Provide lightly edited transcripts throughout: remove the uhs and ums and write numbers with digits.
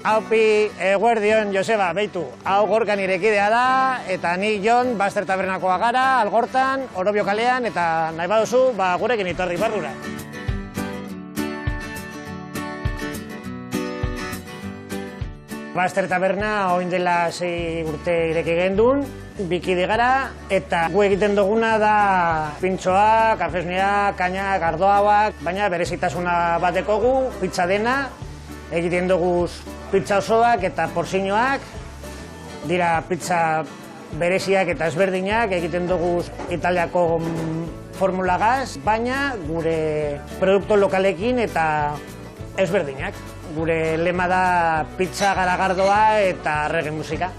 Haupi, eguerdion, Joseba, beitu, hau Gorka nire kidea da, eta ni Jon, Baster Tabernakoa gara, Algortan, Orobio kalean, eta nahi baduzu, gurekin itorri barrura. Baster Taberna oin dela 6 urte ireki gendun, bikide gara, eta gu egiten duguna da pintxoak, kafesneak, kainak, ardoauak, baina berezitasuna bat dekogu, pizza dena, egiten dugu pizza osoak eta porzinoak, dira pizza bereziak eta ezberdinak, egiten dugu Italiako formulagaz, baina gure produktu lokalekin eta ezberdinak. Gure lema da pizza garagardoa eta reggae musika.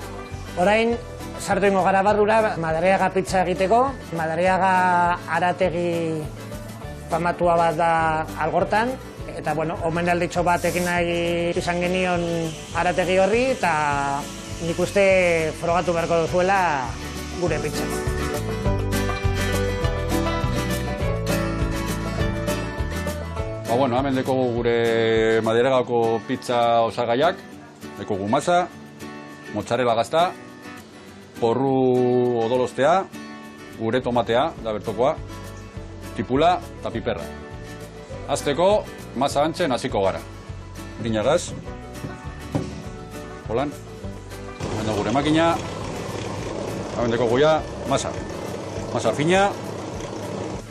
Orain, sartu ingo gara barrura Madariaga pizza egiteko. Madariaga arategi famatua bat da Algortan. Eta, bueno, omenalditxo bat egin nahi izan genion arategi horri, eta nik uste frogatu beharko duzuela gure pizza. Bueno, hemen dekogu gure Madariagako pizza osagaiak, dekogu masa, mozzarella gazta, porru odolostea, gure tomatea, da bertokoa, tipula eta piperra. Azteko, masa antzen hasiko gara. Brinagaz, holan, hemen gure makina, hemen dekogu ja, masa fina,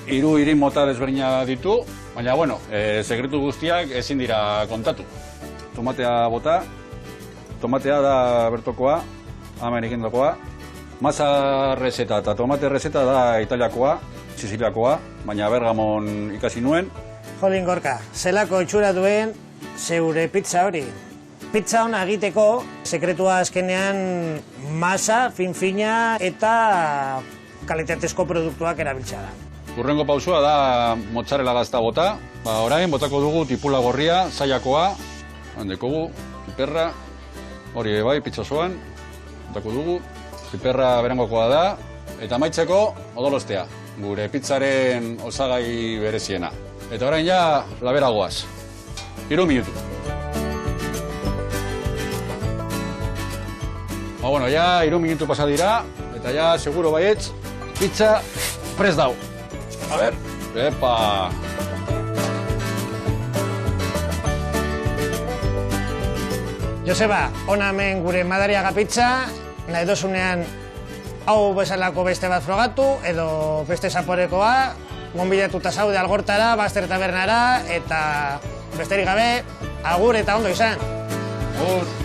3 irin mota desberdina ditu, baina, bueno, sekretu guztiak ezin dira kontatu. Tomatea bota, tomatea da bertokoa, hemen egindakoa. Masa reseta eta tomate reseta da Italiakoa, Siziliakoa, baina Bergamon ikasi nuen. Jolin Gorka, zelako itxura duen zeure pizza hori. Pizza hona egiteko, sekretua azkenean masa, fin-fina eta kalitatezko produktuak erabiltzea da. Urrengo pausua da mozzarella gazta bota. Orain, botako dugu tipula gorria, zailakoa. Handekogu, piperra. Hori bai, pizza osoan. Botako dugu. Piperra berangokoa da. Eta amaitzeko, odolostea. Gure pizzaren osagai bereziena. Eta orain ja, labera goaz. 3 minutu. Bueno, ja 3 minutu pasa dira. Eta ja, seguro baietz, pizza prest dau. A ver, epa! Joseba, hona hemen gure Madariaga pizza, nahi dozunean hau bezalako beste bat frogatu, edo beste zaporekoa, gonbidatuta zaude Algortara, Baster Tabernara, eta besterik gabe, agur eta ondo izan. Agur!